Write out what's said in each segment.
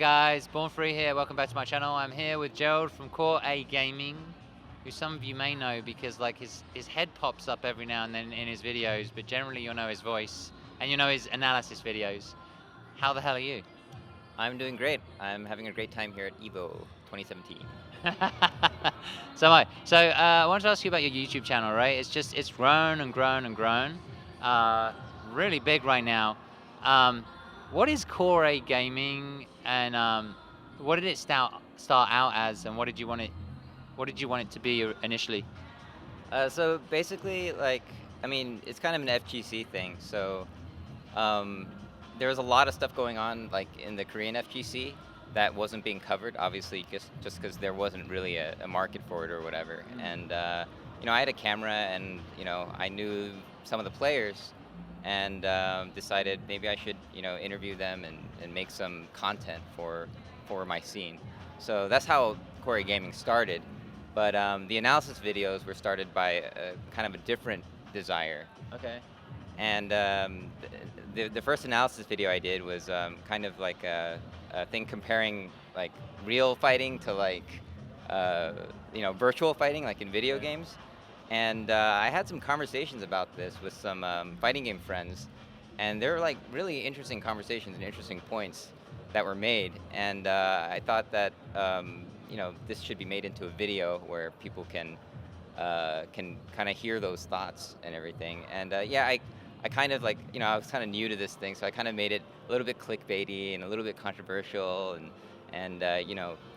guys, Born Free here, welcome back to my channel. I'm here with Gerald from Core A Gaming, who some of you may know because like his head pops up every now and then in his videos, but generally you'll know his voice, and you know his analysis videos. How the hell are you? I'm doing great. I'm having a great time here at EVO 2017. So am I. So I wanted to ask you about your YouTube channel, right? It's grown and grown and grown. Really big right now. Um, what is Core A Gaming, and what did it start out as, and what did you want it to be initially? So basically, like, I mean, it's kind of an FGC thing. So um, there was a lot of stuff going on, like in the Korean FGC, that wasn't being covered. Obviously, just because there wasn't really a market for it or whatever. And I had a camera, and I knew some of the players, and decided maybe I should interview them and make some content for my scene. So that's how Corey Gaming started. But the analysis videos were started by kind of a different desire. Okay. And the first analysis video I did was kind of like a thing comparing like real fighting to like virtual fighting, like in video games. And I had some conversations about this with some fighting game friends, and there were like really interesting conversations and interesting points that were made. And I thought that this should be made into a video where people can kind of hear those thoughts and everything. And I kind of like, I was kind of new to this thing, so I kind of made it a little bit clickbaity and a little bit controversial, and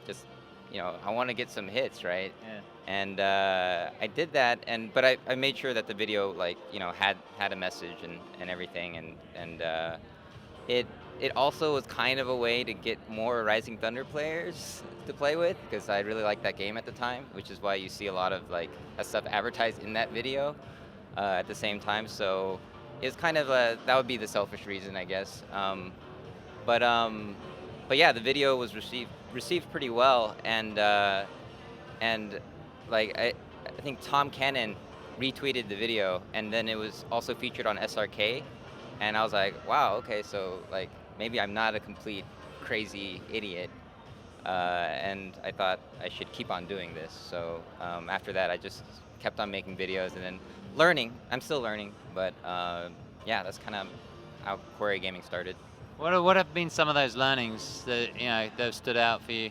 just I want to get some hits, right? Yeah. And I did that, but I made sure that the video like had a message and everything, and it also was kind of a way to get more Rising Thunder players to play with, because I really liked that game at the time, which is why you see a lot of like that stuff advertised in that video at the same time. So it's kind of that would be the selfish reason, I guess. But yeah, the video was received pretty well, and like I think Tom Cannon retweeted the video, and then it was also featured on SRK, and I was like, wow, okay, so like maybe I'm not a complete crazy idiot, and I thought I should keep on doing this. So after that, I just kept on making videos and then learning. I'm still learning, but yeah, that's kind of how Quarry Gaming started. What have been some of those learnings that that stood out for you?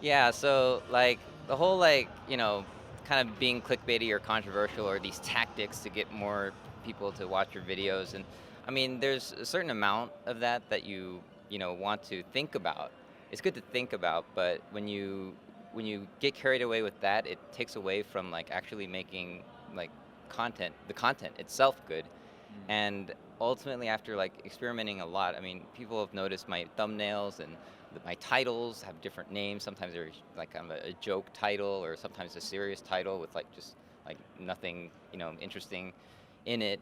Yeah, so like the whole like kind of being clickbaity or controversial, or these tactics to get more people to watch your videos, and I mean there's a certain amount of that you want to think about. It's good to think about, but when you get carried away with that, it takes away from like actually making like the content itself good. And ultimately, after like experimenting a lot, I mean, people have noticed my thumbnails and my titles have different names. Sometimes they're like kind of a joke title, or sometimes a serious title with like just like nothing interesting in it.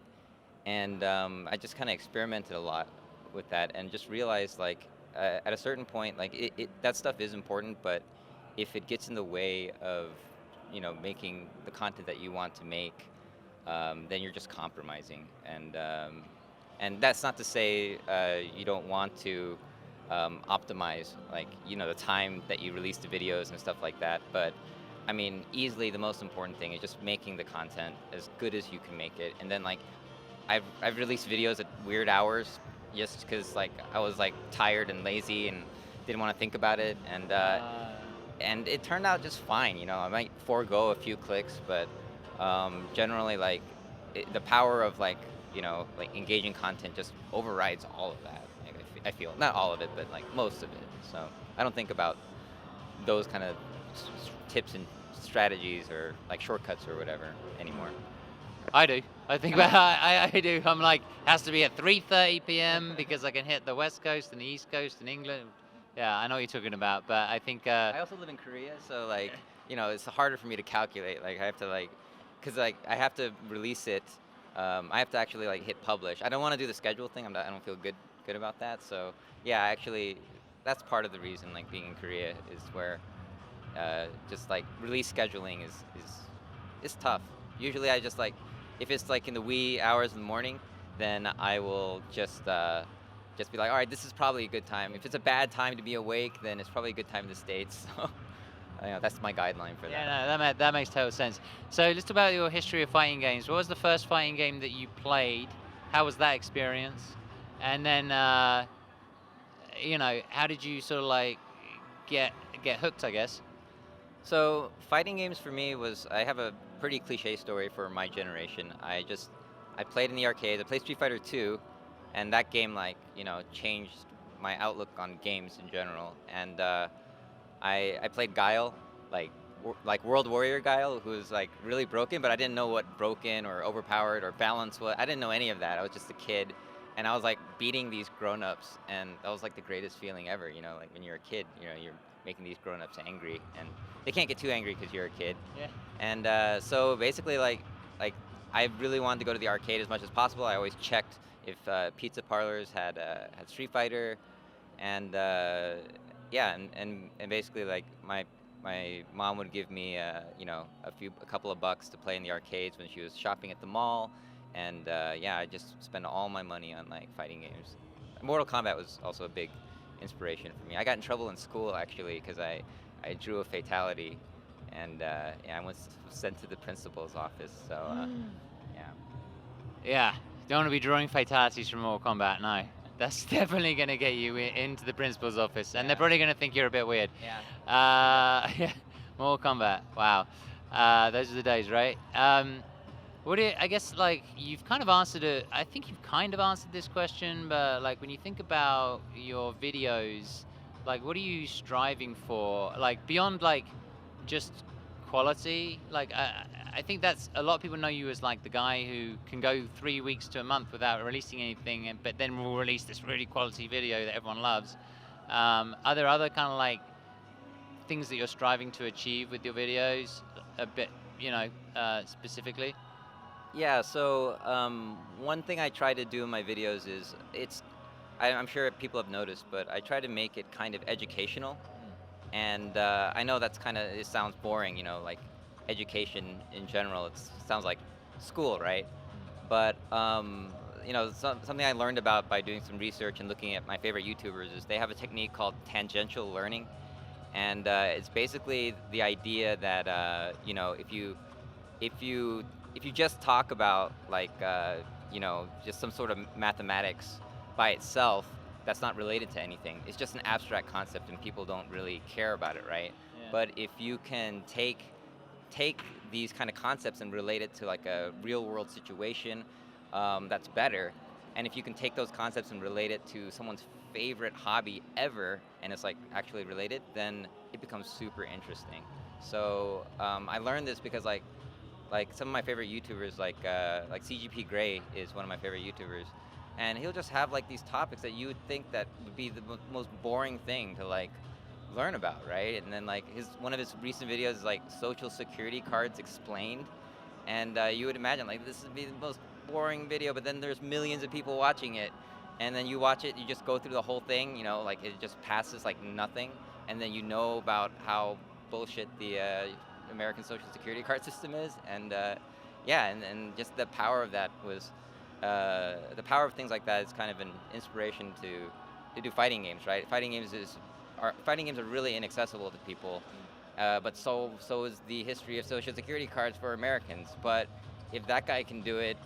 And I just kind of experimented a lot with that, and just realized like at a certain point, like that stuff is important, but if it gets in the way of making the content that you want to make, then you're just compromising. And that's not to say you don't want to optimize like the time that you release the videos and stuff like that, but I mean easily the most important thing is just making the content as good as you can make it. And then like I've released videos at weird hours just because like I was like tired and lazy and didn't want to think about it, and it turned out just fine. I might forego a few clicks, but generally like the power of like like engaging content just overrides all of that. Like, I feel not all of it, but like most of it. So I don't think about those kind of tips and strategies or like shortcuts or whatever anymore. I do. I think about I do. I'm like, has to be at 3:30 p.m. because I can hit the West Coast and the East Coast in England. Yeah, I know what you're talking about, but I think I also live in Korea, so like it's harder for me to calculate. Like I have to like, cause like I have to release it. I have to actually like hit publish. I don't want to do the schedule thing. I don't feel good about that. So yeah, actually, that's part of the reason. Like being in Korea is where just like release scheduling is tough. Usually, I just like if it's like in the wee hours in the morning, then I will just just be like, all right, this is probably a good time. If it's a bad time to be awake, then it's probably a good time in the States. So, that's my guideline for Yeah, that. no, that makes total sense. So let's talk about your history of fighting games. What was the first fighting game that you played? How was that experience? And then, how did you sort of like get get hooked? I guess. So fighting games for me was I have a pretty cliche story for my generation. I played in the arcades. I played Street Fighter 2, and that game changed my outlook on games in general. And I played Guile, like like World Warrior Guile, who was like really broken, but I didn't know what broken or overpowered or balance was. I didn't know any of that. I was just a kid, and I was like beating these grown-ups, and that was like the greatest feeling ever. Like when you're a kid, you're making these grown-ups angry, and they can't get too angry because you're a kid. Yeah. And so basically, like I really wanted to go to the arcade as much as possible. I always checked if pizza parlors had Street Fighter, and yeah, and basically like my mom would give me a couple of bucks to play in the arcades when she was shopping at the mall, and yeah, I just spent all my money on like fighting games. Mortal Kombat was also a big inspiration for me. I got in trouble in school actually because I drew a fatality, and yeah, I was sent to the principal's office. So yeah. Yeah, don't want to be drawing fatalities from Mortal Kombat, no. That's definitely going to get you into the principal's office, and they're Yeah. probably going to think you're a bit weird. Yeah. Yeah, Mortal Kombat, wow. Those are the days, right? I guess, like, you've kind of answered it, I think you've kind of answered this question, but, like, when you think about your videos, like, what are you striving for? Like, beyond, like, just quality, like, I think that's a lot of people know you as like the guy who can go 3 weeks to a month without releasing anything, but then will release this really quality video that everyone loves. Are there other kind of like things that you're striving to achieve with your videos, a bit, specifically? Yeah, so one thing I try to do in my videos is I'm sure people have noticed, but I try to make it kind of educational. And I know it sounds boring, like education in general. It sounds like school, right? But something I learned about by doing some research and looking at my favorite YouTubers is they have a technique called tangential learning, and it's basically the idea that if you just talk about just some sort of mathematics by itself that's not related to anything, it's just an abstract concept and people don't really care about it, right? Yeah. But if you can take these kind of concepts and relate it to like a real world situation, that's better. And if you can take those concepts and relate it to someone's favorite hobby ever, and it's like actually related, then it becomes super interesting. So I learned this because like some of my favorite YouTubers, like CGP Grey is one of my favorite YouTubers, and he'll just have like these topics that you would think that would be the most boring thing to like learn about, right? And then like one of his recent videos is like social security cards explained, and you would imagine like this would be the most boring video, but then there's millions of people watching it, and then you watch it, you just go through the whole thing, like it just passes like nothing, and then you know about how bullshit the American Social Security card system is, and yeah, and just the power of that was the power of things like that is kind of an inspiration to do fighting games, right? Fighting games are really inaccessible to people, but so is the history of Social Security cards for Americans. But if that guy can do it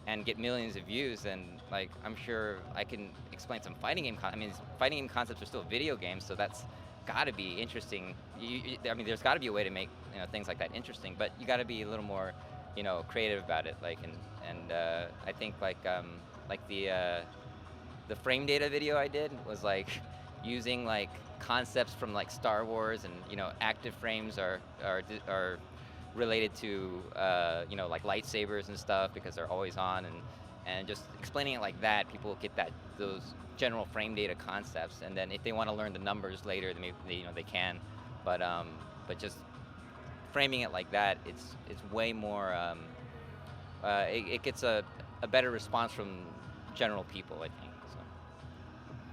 and get millions of views, then like I'm sure I can explain some fighting game. I mean, fighting game concepts are still video games, so that's got to be interesting. I mean, there's got to be a way to make things like that interesting, but you got to be a little more creative about it. Like and I think like the frame data video I did was like using like concepts from like Star Wars, and active frames are related to like lightsabers and stuff because they're always on, and just explaining it like that, people get those general frame data concepts, and then if they want to learn the numbers later, they can, but just framing it like that, it's way more. It gets a better response from general people, I think. So.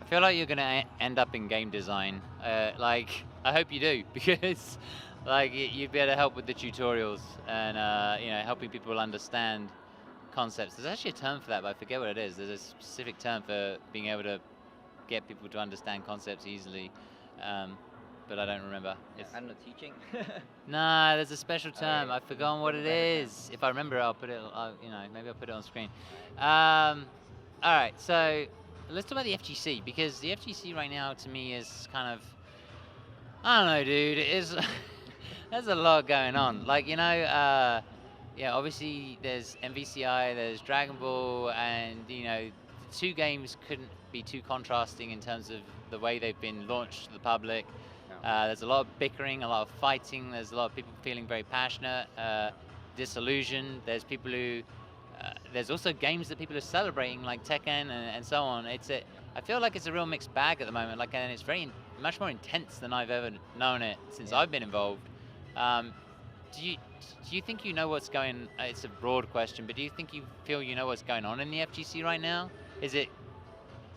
I feel like you're gonna end up in game design. Like, I hope you do, because like you'd be able to help with the tutorials and helping people understand concepts. There's actually a term for that, but I forget what it is. There's a specific term for being able to get people to understand concepts easily. But I don't remember. I don't know, teaching. Nah, there's a special term. Okay, I've forgotten what think it of a better term. is. If I remember, I'll put it. Maybe I'll put it on screen. Um, all right, so let's talk about the FGC, because the FGC right now to me is kind of, I don't know, dude. It's there's a lot going on. Like, yeah, obviously there's MVCI, there's Dragon Ball, and the two games couldn't be too contrasting in terms of the way they've been launched to the public. Yeah. There's a lot of bickering, a lot of fighting. There's a lot of people feeling very passionate, disillusioned. There's people who, there's also games that people are celebrating, like Tekken and so on. I feel like it's a real mixed bag at the moment. Like, and it's much more intense than I've ever known it since Yeah. I've been involved. Do you think you know what's going? It's a broad question, but do you think you feel you know what's going on in the FGC right now? Is it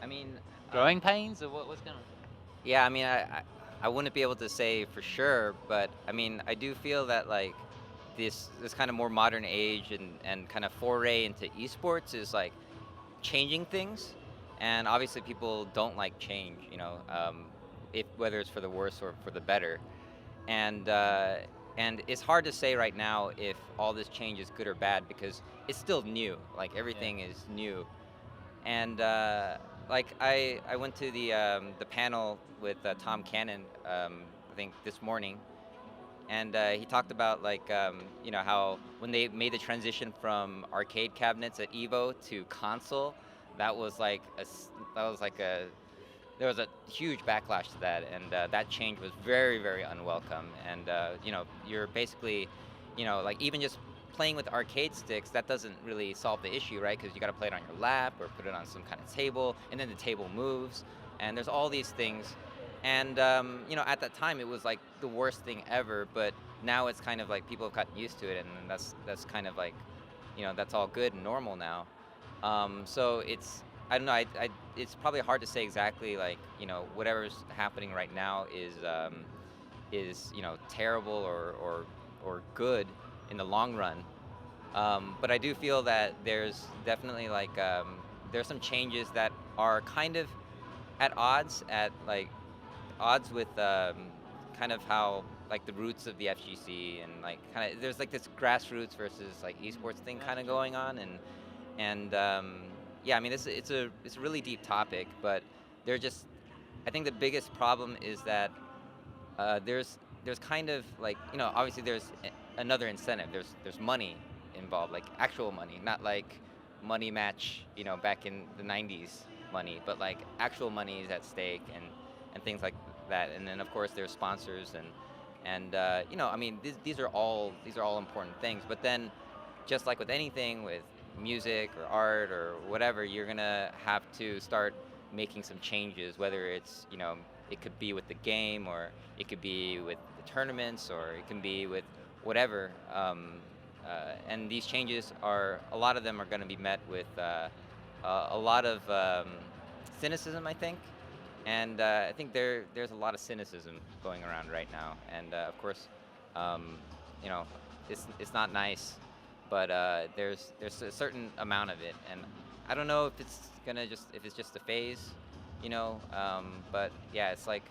I mean, growing pains, or what's going on? yeah, I mean, I wouldn't be able to say for sure, but I mean, I do feel that like this kind of more modern age and kind of foray into esports is like changing things, and obviously people don't like change, if whether it's for the worse or for the better, and it's hard to say right now if all this change is good or bad because it's still new. Like everything is new, and like I went to the panel with Tom Cannon, I think this morning, and he talked about like how when they made the transition from arcade cabinets at Evo to console, that was like there was a huge backlash to that, and that change was very, very unwelcome. And you're basically, like even just playing with arcade sticks, that doesn't really solve the issue, right? Because you got to play it on your lap or put it on some kind of table, and then the table moves, and there's all these things. And at that time, it was like the worst thing ever. But now it's kind of like people have gotten used to it, and that's kind of like, that's all good and normal now. So I don't know. It's probably hard to say exactly like whatever's happening right now is terrible or good in the long run. But I do feel that there's definitely like there's some changes that are kind of at odds with kind of how like the roots of the FGC, and like kind of there's like this grassroots versus like esports thing kind of going on, and yeah, I mean it's a really deep topic, but I think the biggest problem is that there's kind of like obviously there's another incentive. There's money involved, like actual money, not like money match back in the 90s money, but like actual money is at stake, and things like that. And then of course there's sponsors, and I mean these are all important things. But then just like with anything, with music or art or whatever, you're gonna have to start making some changes, whether it's it could be with the game, or it could be with the tournaments, or it can be with whatever, and these changes a lot of them are going to be met with a lot of cynicism, I think. And I think there's a lot of cynicism going around right now, and of course, you know, it's not nice, but there's a certain amount of it, and I don't know if it's just a phase, but yeah, it's like,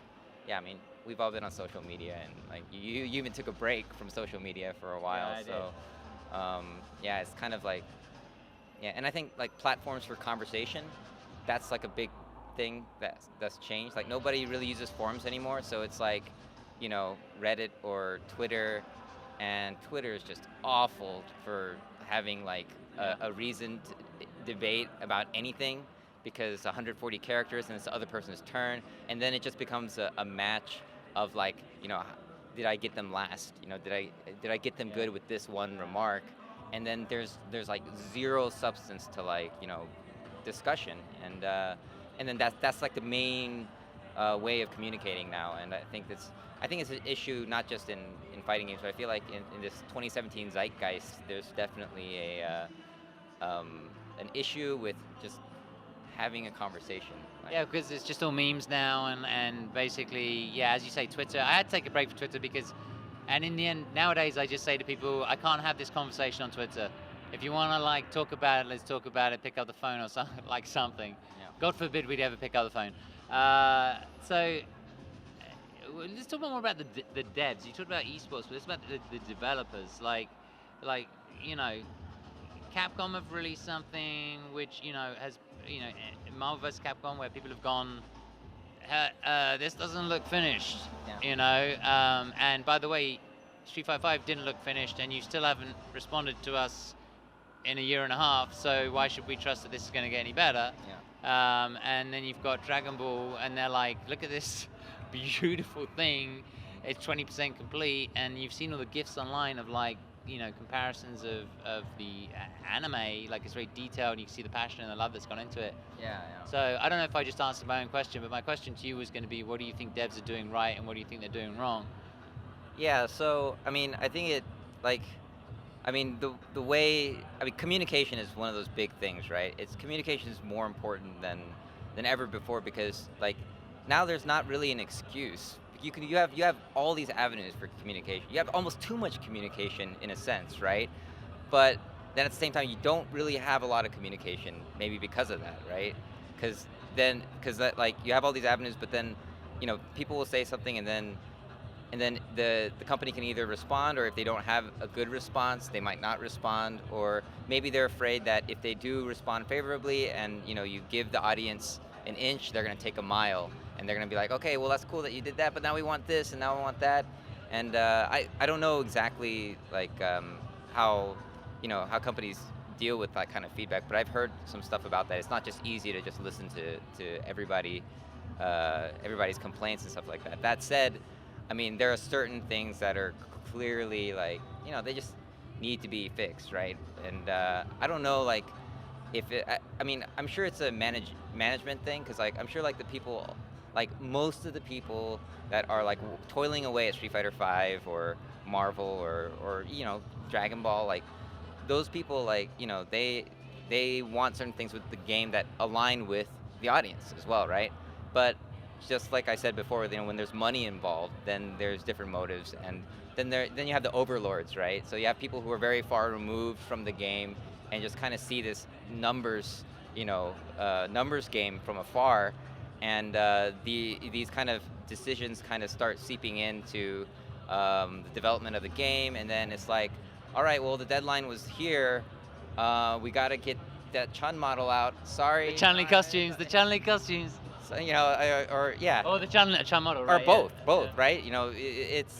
yeah, I mean, we've all been on social media, and like you even took a break from social media for a while, I did. so yeah, it's kind of like, yeah, and I think like platforms for conversation, that's like a big thing that's changed. Like nobody really uses forums anymore, so it's like, Reddit or Twitter, and Twitter is just awful for having like a reason to debate about anything, because 140 characters and it's the other person's turn, and then it just becomes a match of like, did I get them last? Did I get them good with this one remark? And then there's like zero substance to like, discussion, and then that's like the main way of communicating now. And I think it's an issue not just in fighting games, but I feel like in this 2017 zeitgeist, there's definitely an issue with just having a conversation. Yeah, because it's just all memes now, and basically, yeah, as you say, Twitter. I had to take a break from Twitter and in the end, nowadays, I just say to people, I can't have this conversation on Twitter. If you want to like talk about it, let's talk about it. Pick up the phone or something, like something. Yeah. God forbid we'd ever pick up the phone. So let's talk more about the devs. You talked about esports, but let's about the developers. Like you know, Capcom have released something which has Marvel vs. Capcom, where people have gone, this doesn't look finished. Yeah. And by the way, Street Fighter 5 didn't look finished, and you still haven't responded to us in a year and a half. So why should we trust that this is going to get any better? Yeah. And then you've got Dragon Ball, and they're like, look at this beautiful thing. It's 20% complete, and you've seen all the gifs online of like comparisons of the anime. Like, it's very detailed. You can see the passion and the love that's gone into it. Yeah, yeah. So I don't know if I just answered my own question, but my question to you was going to be, what do you think devs are doing right, and what do you think they're doing wrong? Yeah, so I mean, I think it like I mean the way I mean communication is one of those big things, right? It's communication is more important than ever before because like now there's not really an excuse. You have all these avenues for communication. You have almost too much communication in a sense, right? But then at the same time you don't really have a lot of communication maybe because of that, right? Because that like you have all these avenues, but then people will say something and then the company can either respond, or if they don't have a good response, they might not respond, or maybe they're afraid that if they do respond favorably and you give the audience an inch, they're going to take a mile, and they're going to be like, okay, well that's cool that you did that, but now we want this and now we want that, and I don't know exactly like how how companies deal with that kind of feedback, but I've heard some stuff about that. It's not just easy to just listen to everybody's complaints and stuff like that. That said, I mean, there are certain things that are clearly like, they just need to be fixed, right? And I don't know, like, if it, I mean, I'm sure it's a management thing, because like, I'm sure like the people, like most of the people that are like toiling away at Street Fighter 5 or Marvel or Dragon Ball, like those people, like, they want certain things with the game that align with the audience as well, right? But just like I said before, when there's money involved, then there's different motives, and then you have the overlords, right? So you have people who are very far removed from the game and just kind of see this numbers game from afar, and these kind of decisions kind of start seeping into the development of the game, and then it's like, all right, well the deadline was here, we got to get that Chun model out. Sorry. The Chun-Li costumes, the Chun-Li costumes. So, or yeah. Oh, the Chun model, Or right? both, Yeah. right? It's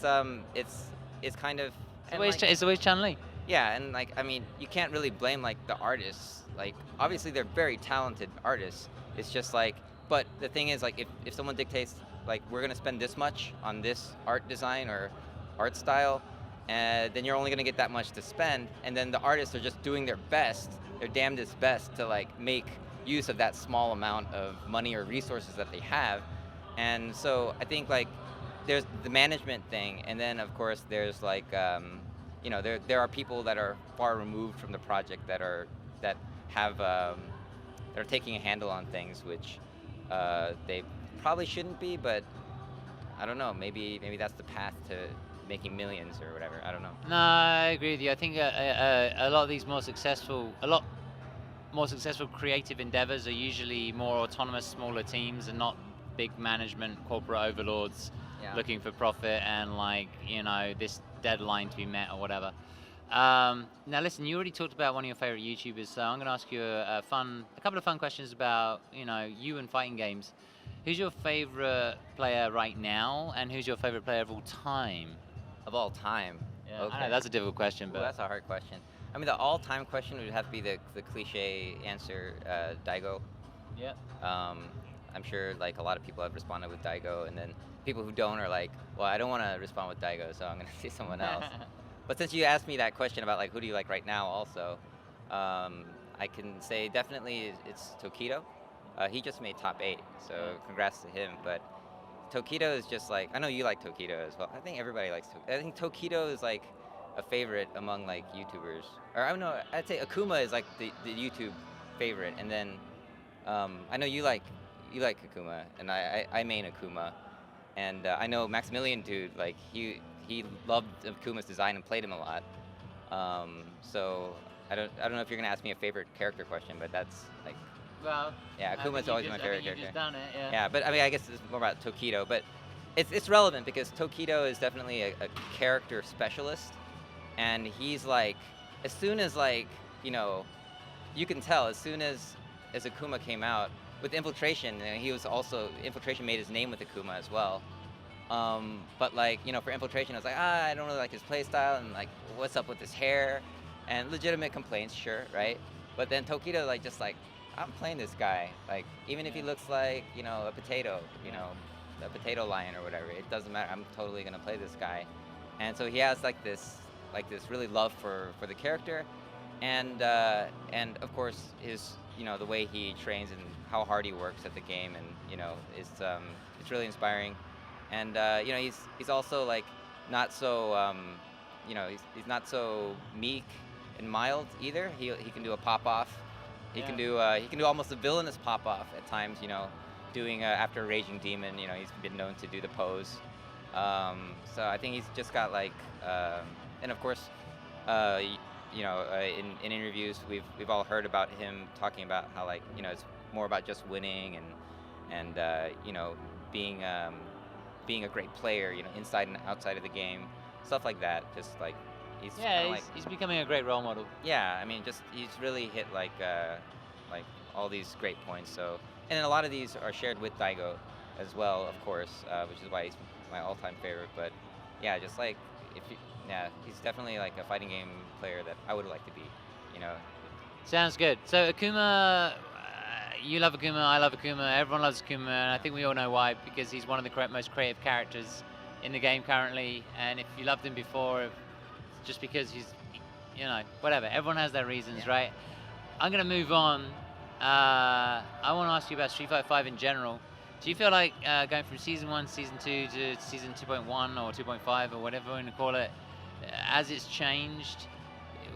kind of. and, like, It's always Chun-Li. yeah, and like I mean, you can't really blame like the artists. Like obviously they're very talented artists. It's just like, but the thing is like if someone dictates like we're gonna spend this much on this art design or art style, then you're only gonna get that much to spend, and then the artists are just doing their best, their damnedest best to like make use of that small amount of money or resources that they have. And so I think like there's the management thing, and then of course there's like there are people that are far removed from the project that have that are taking a handle on things which they probably shouldn't be, but I don't know, maybe that's the path to making millions or whatever. I don't know. No, I agree with you. I think a lot of these a lot more successful creative endeavors are usually more autonomous, smaller teams, and not big management, corporate overlords Yeah. looking for profit and like this deadline to be met or whatever. Now listen, you already talked about one of your favorite YouTubers, so I'm going to ask you a couple of fun questions about you and fighting games. Who's your favorite player right now, and who's your favorite player of all time? Of all time. Yeah, Okay. I know that's a difficult question, Ooh, but that's a hard question. I mean, the all-time question would have to be the cliche answer, Daigo. yeah. I'm sure like a lot of people have responded with Daigo, and then people who don't are like, well, I don't want to respond with Daigo, so I'm going to say someone else. But since you asked me that question about like who do you like right now, also, I can say definitely it's Tokido. He just made top 8, so congrats to him. But Tokido is just like, I know you like Tokido as well. I think everybody likes Tokido. I think Tokido is like a favorite among like YouTubers. Or I don't know, I'd say Akuma is like the YouTube favorite, and then I know you like Akuma, and I main Akuma, and I know Maximilian dude, like he loved Akuma's design and played him a lot. So I don't know if you're gonna ask me a favorite character question, but that's like Well, Yeah, Akuma's always my favorite you've character. just done it. Yeah. Yeah, but I mean, I guess it's more about Tokido, but it's relevant because Tokido is definitely a character specialist, and he's like, as soon as like, you know, you can tell as soon as Akuma came out with Infiltration, and he was also Infiltration made his name with Akuma as well. But like, you know, for Infiltration, I was like, I don't really like his playstyle, and like, what's up with his hair, and legitimate complaints, sure, right? But then Tokido, like, just like, I'm playing this guy, like, even if he Yeah. looks like, you know, a potato, you Yeah. know, a potato lion or whatever, it doesn't matter. I'm totally gonna play this guy, and so he has like this really love for the character, and of course his, you know, the way he trains and how hard he works at the game, and you know, it's really inspiring. And you know, he's also like not so you know, he's not so meek and mild either. He can do a pop off. Yeah. He can do almost a villainous pop off at times. You know, doing after a raging demon. You know, he's been known to do the pose. So I think he's just got like, and of course, you know, in interviews we've all heard about him talking about how, like, you know, it's more about just winning, and you know, being being a great player, you know, inside and outside of the game, stuff like that. Just like he's kind Yeah, of like, he's becoming a great role model. yeah, I mean, just he's really hit like all these great points. So, and then a lot of these are shared with Daigo as well, of course, which is why he's my all-time favorite. But yeah, just like if you, yeah, he's definitely like a fighting game player that I would like to be, you know. Sounds good. So Akuma, you love Akuma, I love Akuma, everyone loves Akuma, and I think we all know why, because he's one of the most creative characters in the game currently. And if you loved him before, just because he's, you know, whatever. Everyone has their reasons, Yeah. right? I'm gonna move on. I want to ask you about Street Fighter 5 in general. Do you feel like going from season 1, season 2 to season 2.1 or 2.5 or whatever we're gonna call it, as it's changed?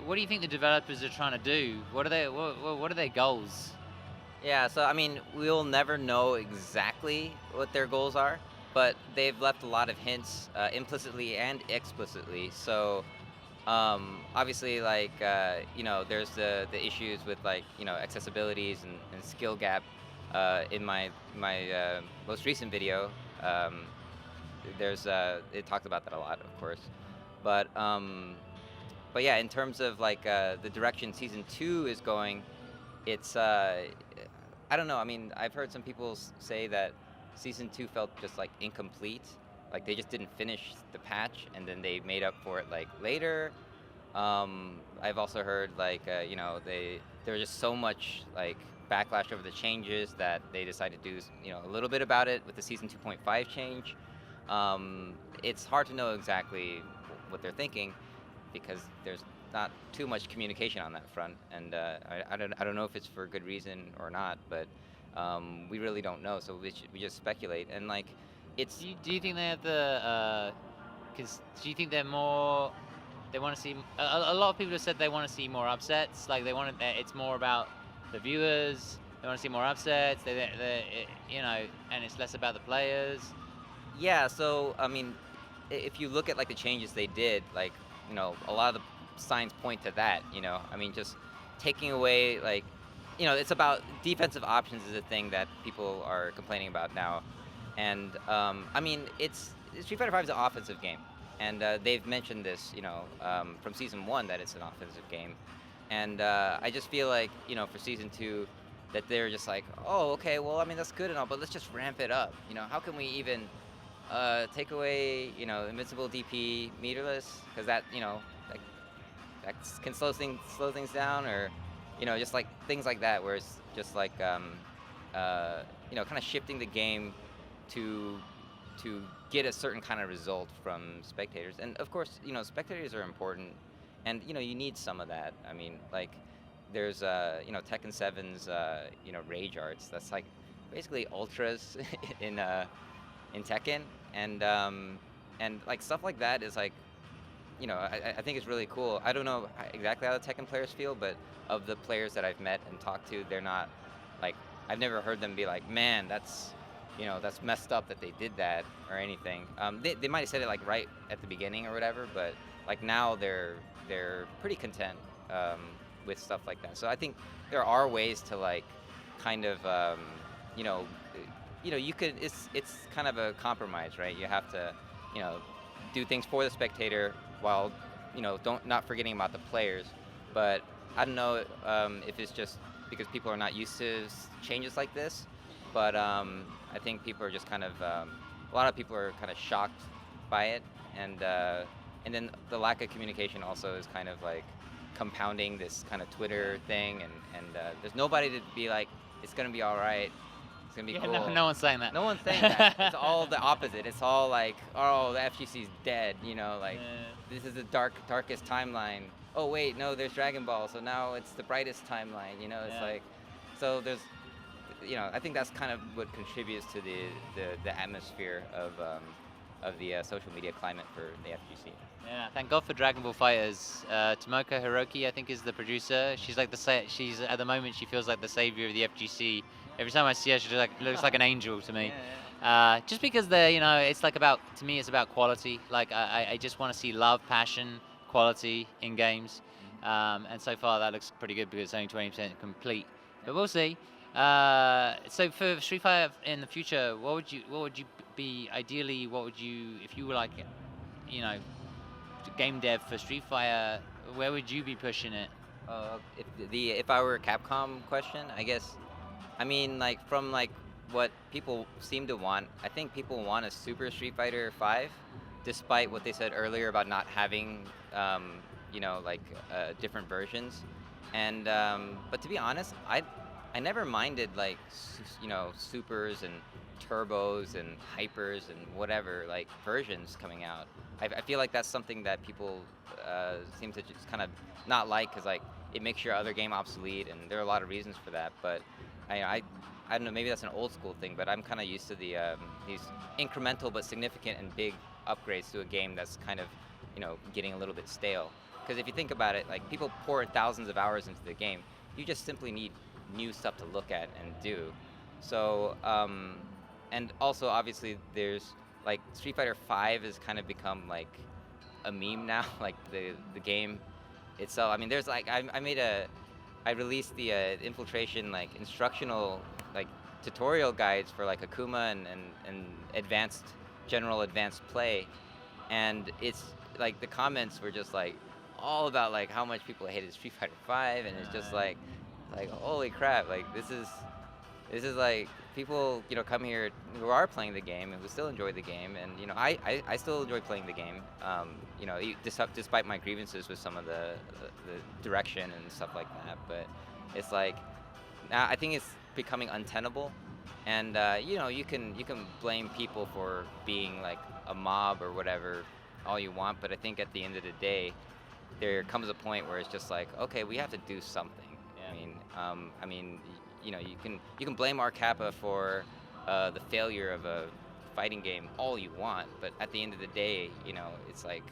What do you think the developers are trying to do? What are their goals? Yeah, so I mean, we'll never know exactly what their goals are, but they've left a lot of hints, implicitly and explicitly. So, obviously, like, you know, there's the issues with, like, you know, accessibilities and skill gap. In my most recent video, there's it talked about that a lot, of course, but but yeah, in terms of like the direction season 2 is going, it's I don't know. I mean, I've heard some people say that season 2 felt just like incomplete, like they just didn't finish the patch and then they made up for it like later. I've also heard like you know, there was just so much like backlash over the changes that they decided to do, you know, a little bit about it with the season 2.5 change. It's hard to know exactly what they're thinking because there's not too much communication on that front, and I don't know if it's for good reason or not, but we really don't know. So we just speculate, and like it's Do you think they have the? Because do you think they're more? They want to see. A lot of people have said they want to see more upsets. Like they want to. It's more about the viewers. They want to see more upsets. You know, and it's less about the players. yeah. So I mean, if you look at like the changes they did, like, you know, a lot of the signs point to that. You know, I mean, just taking away like, you know, it's about defensive options is a thing that people are complaining about now, and I mean, it's Street Fighter 5 is an offensive game, and they've mentioned this, you know, from season 1 that it's an offensive game, and I just feel like, you know, for season 2, that they're just like, oh, okay, well, I mean, that's good and all, but let's just ramp it up. You know, how can we even take away, you know, invincible DP meterless, because that, you know, like that can slow things down, or, you know, just like things like that, where it's just like you know, kind of shifting the game to get a certain kind of result from spectators. And of course, you know, spectators are important, and you know, you need some of that. I mean, like there's you know, Tekken 7's you know, rage arts. That's like basically ultras in Tekken, and like stuff like that is like, you know, I think it's really cool. I don't know exactly how the Tekken players feel, but of the players that I've met and talked to, they're not like, I've never heard them be like, man, that's, you know, that's messed up that they did that or anything. They might have said it like right at the beginning or whatever, but like now they're pretty content with stuff like that. So I think there are ways to like kind of you know you could it's kind of a compromise, right? You have to you know do things for the spectator while don't not forgetting about the players. But I don't know if it's just because people are not used to changes like this, but I think people are just kind of a lot of people are kind of shocked by it, and uh, and then the lack of communication also is kind of like compounding this kind of Twitter thing, and there's nobody to be like, it's gonna be all right, it's gonna be Yeah, no, cool. no one's saying that. No one's saying that. It's all the opposite. It's all like, oh, the FGC's dead. Like Yeah. this is the darkest timeline. Oh wait, no, there's Dragon Ball, so now it's the brightest timeline. It's Yeah. like, so there's, I think that's kind of what contributes to the atmosphere of the social media climate for the FGC. Yeah, thank God for Dragon Ball Fighters. Tomoka Hiroki, I think, is the producer. She's like she's at the moment she feels like the savior of the FGC. Every time I see her, she looks like an angel to me. Just because it's like to me, it's about quality. Like I just want to see love, passion, quality in games. And so far that looks pretty good because it's only 20% complete. But we'll see. So for Street Fighter in the future, what would you be ideally? What would you, if you were like, you know, game dev for Street Fighter, where would you be pushing it? If I were a Capcom question, I guess, I mean, like from like what people seem to want, I think people want a Super Street Fighter 5, despite what they said earlier about not having, like different versions. And but to be honest, I never minded like supers and turbos and hypers and whatever like versions coming out. I feel like that's something that people seem to just kind of not like because like it makes your other game obsolete, and there are a lot of reasons for that. But I don't know, maybe that's an old school thing, but I'm kind of used to these incremental but significant and big upgrades to a game that's kind of getting a little bit stale. Because if you think about it, like people pour thousands of hours into the game, you just simply need new stuff to look at and do. So and also obviously there's like Street Fighter 5 has kind of become like a meme now, like the game itself. I mean, there's like I released the infiltration like instructional like tutorial guides for like Akuma and advanced advanced play, and it's like the comments were just like all about like how much people hated Street Fighter 5, and it's just like holy crap, like this is like people come here who are playing the game and who still enjoy the game, and I still enjoy playing the game, despite my grievances with some of the direction and stuff like that. But it's like now I think it's becoming untenable, and you can blame people for being like a mob or whatever all you want, but I think at the end of the day there comes a point where it's just like, okay, we have to do something. Yeah. I mean, you can blame R Kappa for the failure of a fighting game all you want, but at the end of the day, it's like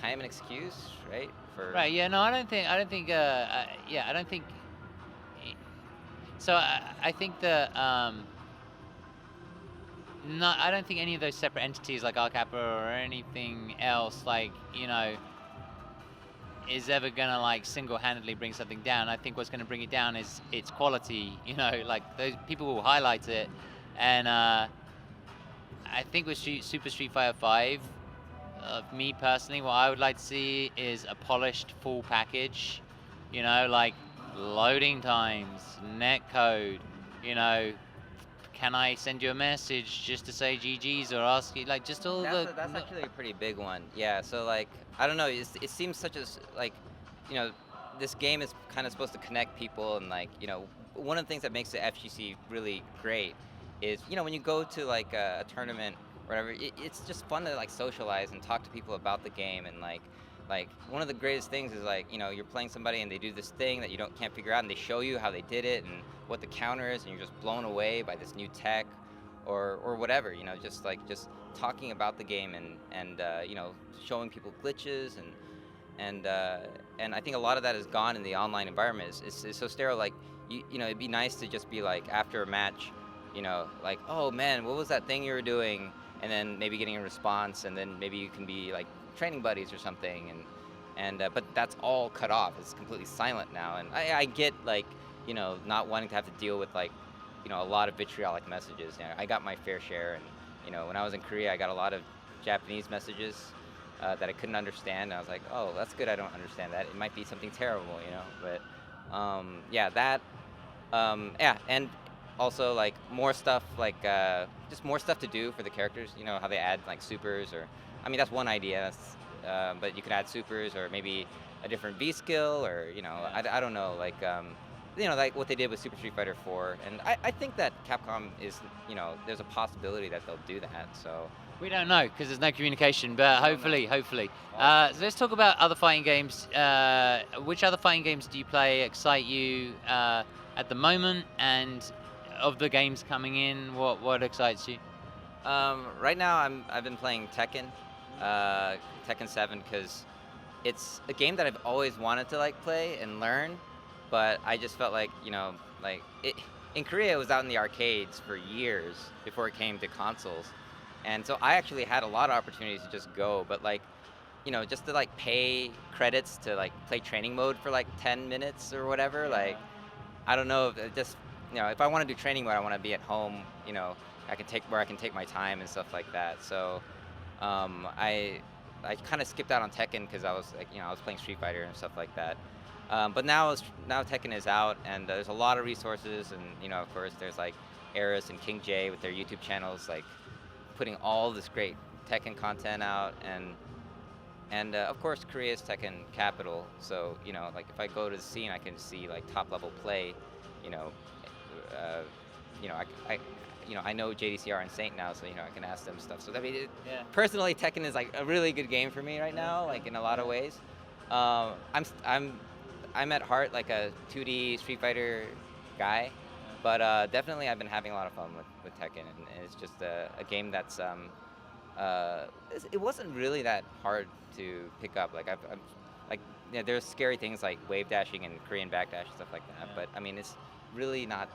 kind of an excuse, right? For Right. Yeah. No, I don't think. Yeah, I don't think. So I think that no, I don't think any of those separate entities like R Kappa or anything else like is ever gonna like single-handedly bring something down. I think what's gonna bring it down is its quality. Like those people will highlight it, and I think with Super Street Fighter 5, me personally, what I would like to see is a polished full package. Like loading times, netcode. Can I send you a message just to say GG's or ask you like just all that's actually a pretty big one. Yeah. So like I don't know. It seems such as like this game is kind of supposed to connect people, and like one of the things that makes the FGC really great is when you go to like a tournament or whatever, it's just fun to like socialize and talk to people about the game, and like one of the greatest things is like you're playing somebody and they do this thing that you can't figure out, and they show you how they did it and what the counter is, and you're just blown away by this new tech or whatever, just talking about the game and showing people glitches and I think a lot of that is gone in the online environment. It's so sterile. Like it'd be nice to just be like after a match, like, oh man, what was that thing you were doing, and then maybe getting a response, and then maybe you can be like training buddies or something, but that's all cut off. It's completely silent now, and I get like not wanting to have to deal with like, a lot of vitriolic messages. I got my fair share, and when I was in Korea, I got a lot of Japanese messages that I couldn't understand. And I was like, oh, that's good. I don't understand that. It might be something terrible, But yeah, that. Yeah, and also like more stuff, like just more stuff to do for the characters. How they add like supers, or I mean that's one idea. But you could add supers, or maybe a different V skill, or I don't know, like like what they did with Super Street Fighter 4. And I think that Capcom is, there's a possibility that they'll do that. So We don't know because there's no communication, but don't know. hopefully. So let's talk about other fighting games. Which other fighting games do you play, excite you at the moment? And of the games coming in, what excites you? Right now I've been playing Tekken, Tekken 7, because it's a game that I've always wanted to like play and learn, but I just felt like, like in Korea it was out in the arcades for years before it came to consoles. And so I actually had a lot of opportunities to just go, but like, just to like pay credits to like play training mode for like 10 minutes or whatever, like I don't know, if it just, if I want to do training mode, I want to be at home, I can take my time and stuff like that. So I kind of skipped out on Tekken because I was like, I was playing Street Fighter and stuff like that. But now Tekken is out, and there's a lot of resources, and of course there's like Eris and King J with their YouTube channels, like putting all this great Tekken content out, and of course Korea's Tekken capital. So like if I go to the scene, I can see like top level play. You know, uh, I know JDCR and Saint now, so I can ask them stuff. So I mean, personally, Tekken is like a really good game for me right now, like in a lot of ways. I'm at heart like a 2D Street Fighter guy, but definitely I've been having a lot of fun with Tekken, and it's just a game that's it wasn't really that hard to pick up. Like I've like there's scary things like wave dashing and Korean backdash and stuff like that, but I mean it's really not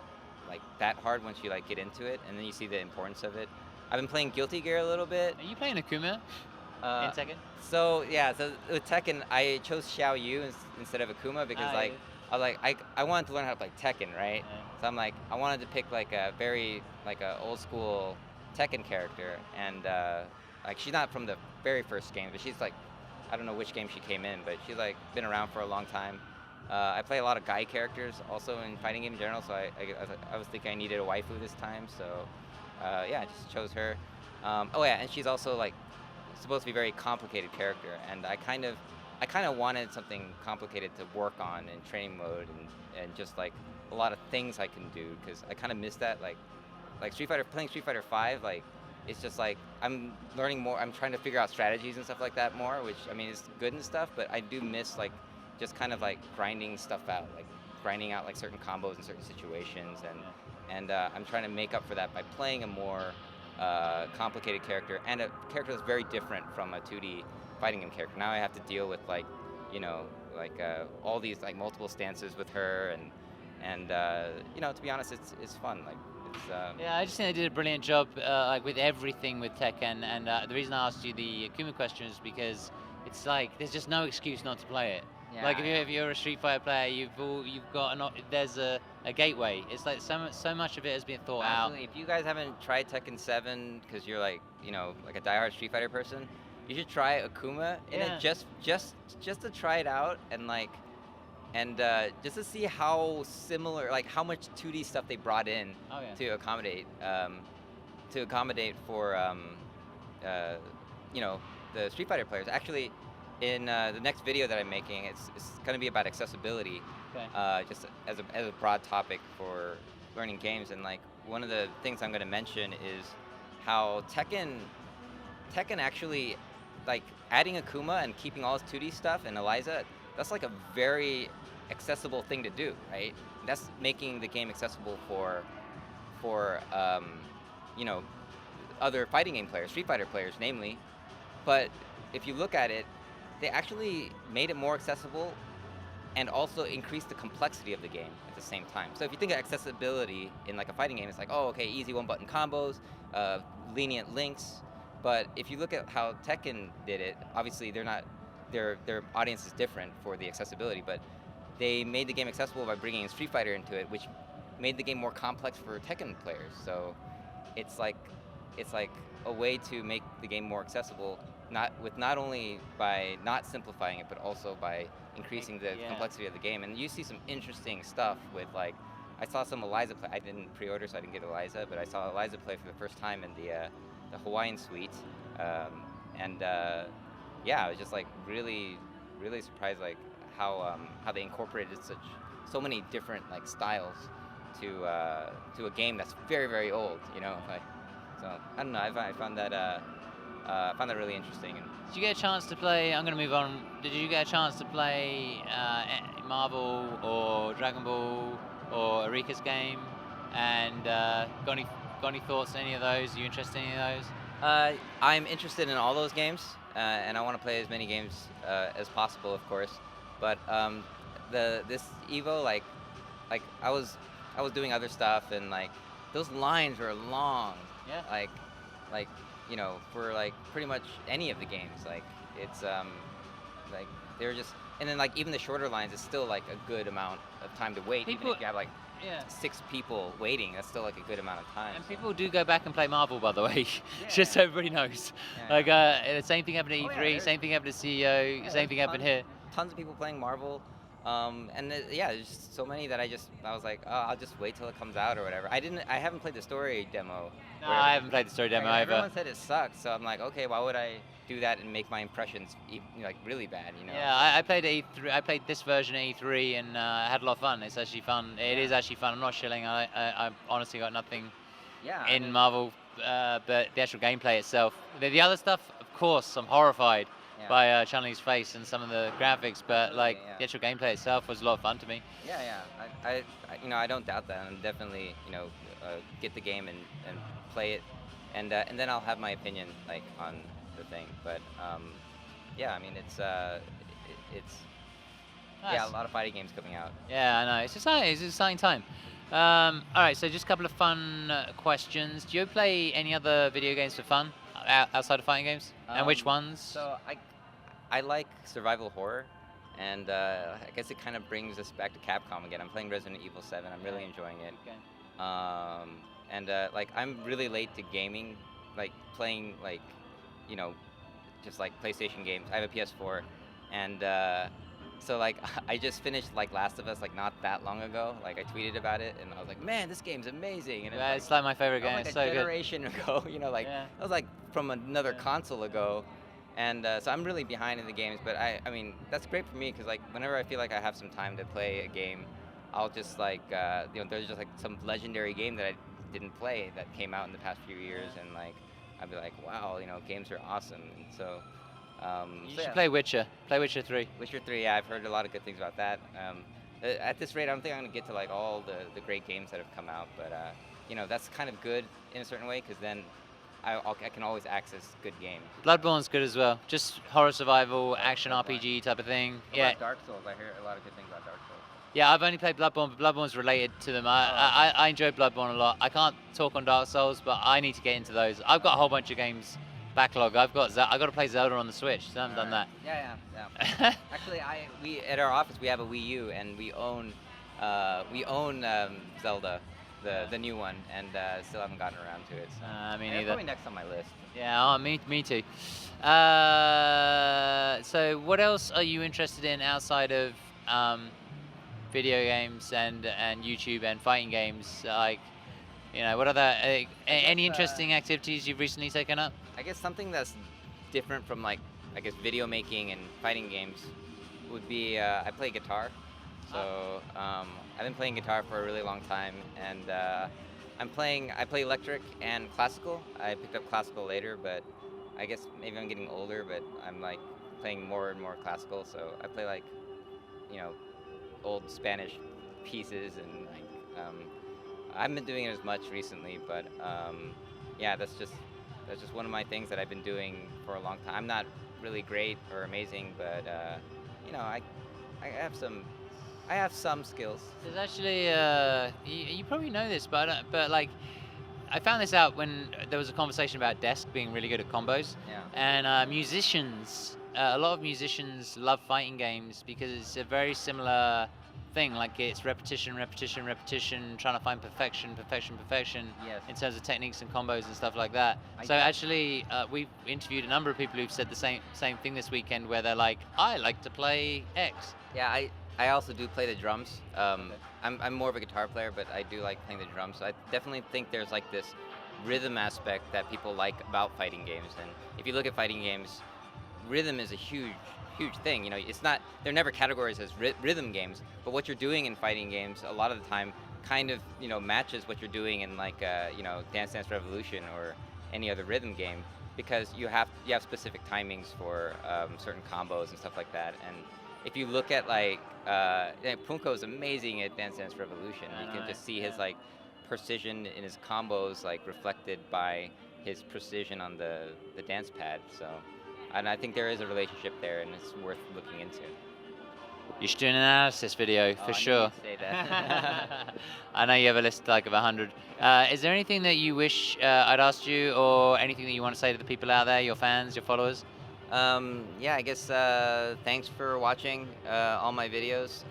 like that hard once you like get into it, and then you see the importance of it. I've been playing Guilty Gear a little bit. Are you playing Akuma in Tekken? So yeah, so with Tekken, I chose Xiao Yu instead of Akuma because like I was like I wanted to learn how to play Tekken, right? So I'm like I wanted to pick like a very like a old school Tekken character, and like she's not from the very first game, but she's like I don't know which game she came in, but she's like been around for a long time. I play a lot of guy characters also in fighting game in general, so I was thinking I needed a waifu this time, so yeah, I just chose her. Oh yeah, and she's also like supposed to be a very complicated character, and I kind of wanted something complicated to work on in training mode, and just like a lot of things I can do, because I kind of miss that, like playing Street Fighter 5, like it's just like I'm learning more, I'm trying to figure out strategies and stuff like that more, which I mean is good and stuff, but I do miss like just kind of like grinding stuff out, like grinding out like certain combos in certain situations, and I'm trying to make up for that by playing a more complicated character, and a character that's very different from a 2D fighting game character. Now I have to deal with like, like all these like multiple stances with her, and to be honest, it's fun. Like it's Yeah, I just think they did a brilliant job, like with everything with Tekken. And the reason I asked you the Akuma question is because it's like there's just no excuse not to play it. Yeah, Like if you're a Street Fighter player, you've got there's a gateway. It's like so much of it has been thought absolutely. If you guys haven't tried Tekken 7 because you're like like a diehard Street Fighter person, you should try Akuma in it just to try it out, and like just to see how similar, like how much 2D stuff they brought in to accommodate for the Street Fighter players. Actually, in the next video that I'm making, it's going to be about accessibility, just as a broad topic for learning games. And like one of the things I'm going to mention is how Tekken actually, like adding Akuma and keeping all his 2D stuff and Eliza, that's like a very accessible thing to do, right? That's making the game accessible for other fighting game players, Street Fighter players, namely. But if you look at it, they actually made it more accessible and also increased the complexity of the game at the same time. So if you think of accessibility in like a fighting game, it's like, oh, okay, easy one-button combos, lenient links. But if you look at how Tekken did it, obviously their audience is different for the accessibility, but they made the game accessible by bringing Street Fighter into it, which made the game more complex for Tekken players. So it's like a way to make the game more accessible, not only by not simplifying it, but also by increasing the Yeah. complexity of the game. And you see some interesting stuff with like, I saw some Eliza play. I didn't pre-order, so I didn't get Eliza, but I saw Eliza play for the first time in the Hawaiian suite, and yeah, I was just like really surprised like how they incorporated so many different like styles to a game that's very old, you know. Like, so I don't know. I found that really interesting. And Did you get a chance to play? I'm going to move on. Did you get a chance to play Marvel or Dragon Ball or Erika's game? And got any thoughts on any of those? Are you interested in any of those? I'm interested in all those games, and I want to play as many games as possible, of course. But this Evo, like I was doing other stuff, and like those lines were long. Yeah. Like you know, for like pretty much any of the games, like it's like they're just, and then like even the shorter lines is still like a good amount of time to wait. Even if you have like Yeah. 6 people waiting, that's still like a good amount of time. And so. people do go back and play Marvel, by the way, Yeah, just so everybody knows. Yeah, Like, the same thing happened at Oh, E3, yeah, there's- same thing happened to CEO, Yeah, same thing there's happened here. Tons of people playing Marvel, and yeah, there's just so many that I was like, oh, I'll just wait till it comes out or whatever. I haven't played the story demo. No, where I haven't played the story demo either. Everyone said it sucks, so I'm like, okay, why would I do that and make my impressions like really bad, you know? Yeah, I played at E3. I played this version at E3 and I had a lot of fun. It's actually fun. It is actually fun. I'm not shilling. I honestly got nothing Yeah. in Marvel, but the actual gameplay itself. The other stuff, of course, I'm horrified Yeah. by Chun-Li's face and some of the graphics, but like yeah. the actual gameplay itself was a lot of fun to me. Yeah. I I don't doubt that. I'm definitely, get the game and play it, and then I'll have my opinion like on the thing. But yeah, I mean it's Nice. yeah, a lot of fighting games coming out. Yeah, I know. It's exciting. It's an exciting time. All right, so just a couple of fun questions. Do you play any other video games for fun outside of fighting games? And which ones? So I like survival horror, and I guess it kind of brings us back to Capcom again. I'm playing Resident Evil 7. I'm really enjoying it. Okay. And like I'm really late to gaming, like playing like, just like PlayStation games. I have a PS4, and so like I just finished like Last of Us like not that long ago. Like I tweeted about it, and I was like, man, this game's amazing. And Yeah, it's like my favorite that game. was It's like a so good. generation ago. Like Yeah. that was like from another Yeah. console ago. And so I'm really behind in the games, but I mean that's great for me because like whenever I feel like I have some time to play a game, I'll just like there's just like some legendary game that I didn't play that came out in the past few years, and like I'd be like, wow, games are awesome. And so You so should yeah. play Witcher. Play Witcher 3. Witcher 3, yeah, I've heard a lot of good things about that. At this rate, I don't think I'm gonna get to like all the great games that have come out, but that's kind of good in a certain way because then I can always access good games. Bloodborne's good as well. Just horror survival, action Bloodborne. RPG type of thing. What Yeah. about Dark Souls? I hear a lot of good things about Dark Souls. Yeah, I've only played Bloodborne, but Bloodborne's related to them. I enjoy Bloodborne a lot. I can't talk on Dark Souls, but I need to get into those. I've got a whole bunch of games backlog. I've got to play Zelda on the Switch. So I haven't done that. Yeah. Actually, we at our office we have a Wii U and we own Zelda, the new one, and still haven't gotten around to it. So. Me And it's neither. probably next on my list. Yeah, me too. So what else are you interested in outside of video games and YouTube and fighting games? Like, what other any interesting activities you've recently taken up? I guess something that's different from like video making and fighting games would be I play guitar. So I've been playing guitar for a really long time, and I play electric and classical. I picked up classical later, but I guess maybe I'm getting older, but I'm like playing more and more classical. So I play like old Spanish pieces, and like I haven't been doing it as much recently, but yeah, that's just one of my things that I've been doing for a long time. I'm not really great or amazing, but I have some skills. There's actually you probably know this, but like I found this out when there was a conversation about Desk being really good at combos, Yeah. and musicians. A lot of musicians love fighting games because it's a very similar thing. Like it's repetition, repetition, repetition, trying to find perfection, perfection, perfection Yes. in terms of techniques and combos and stuff like that. So actually, we've interviewed a number of people who've said the same thing this weekend, where they're like, I like to play X. Yeah, I also do play the drums. Okay. I'm more of a guitar player, but I do like playing the drums. So I definitely think there's like this rhythm aspect that people like about fighting games. And if you look at fighting games, rhythm is a huge thing. You know, it's not, they're never categorized as rhythm games, but what you're doing in fighting games a lot of the time kind of, you know, matches what you're doing in like you know, Dance Dance Revolution or any other rhythm game, because you have specific timings for certain combos and stuff like that. And if you look at like Punko is amazing at Dance Dance Revolution. You can just see his like precision in his combos like reflected by his precision on the dance pad. So, and I think there is a relationship there, and it's worth looking into. You should do an analysis video for sure. I knew you'd say that. I know you have a list like of 100. Is there anything that you wish I'd asked you, or anything that you want to say to the people out there, your fans, your followers? Yeah, I guess thanks for watching all my videos.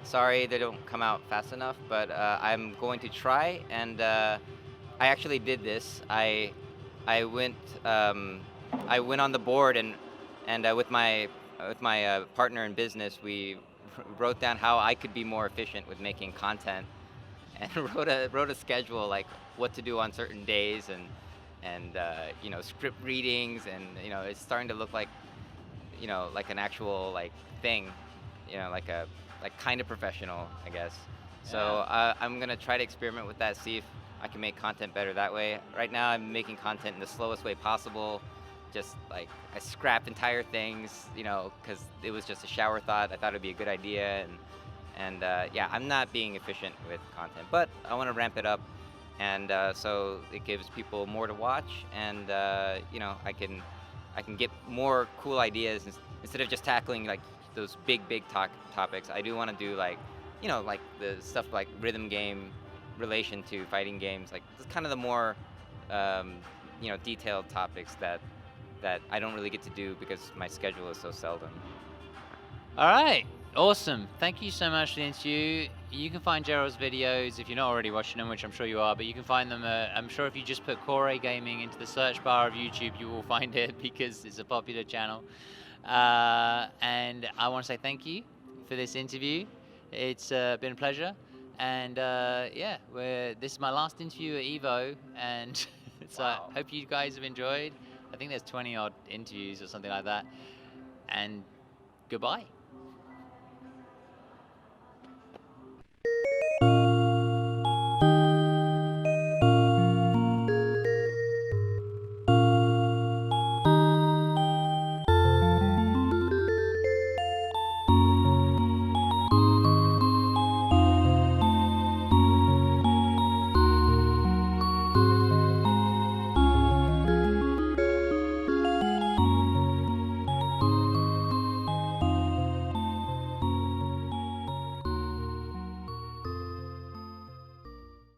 Sorry they don't come out fast enough, but I'm going to try. And I actually did this. I went on the board, and with my partner in business, we wrote down how I could be more efficient with making content, and wrote a schedule, like what to do on certain days, and you know, script readings, and you know, it's starting to look like, you know, like an actual like thing, you know, like kind of professional, I guess. So I'm gonna try to experiment with that, see if I can make content better that way. Right now I'm making content in the slowest way possible, just like I scrap entire things, you know, because it was just a shower thought. I thought it'd be a good idea, and yeah, I'm not being efficient with content, but I want to ramp it up, and so it gives people more to watch, and you know, I can get more cool ideas instead of just tackling like those big topics. I do want to do like, you know, like the stuff like rhythm game relation to fighting games, like it's kind of the more you know, detailed topics that I don't really get to do because my schedule is so seldom. All right, awesome. Thank you so much for the interview. You can find Gerald's videos if you're not already watching them, which I'm sure you are, but you can find them, I'm sure if you just put Core Gaming into the search bar of YouTube, you will find it because it's a popular channel. And I want to say thank you for this interview. It's been a pleasure. And yeah, this is my last interview at EVO, and so I hope you guys have enjoyed. I think there's 20 odd interviews or something like that. And goodbye.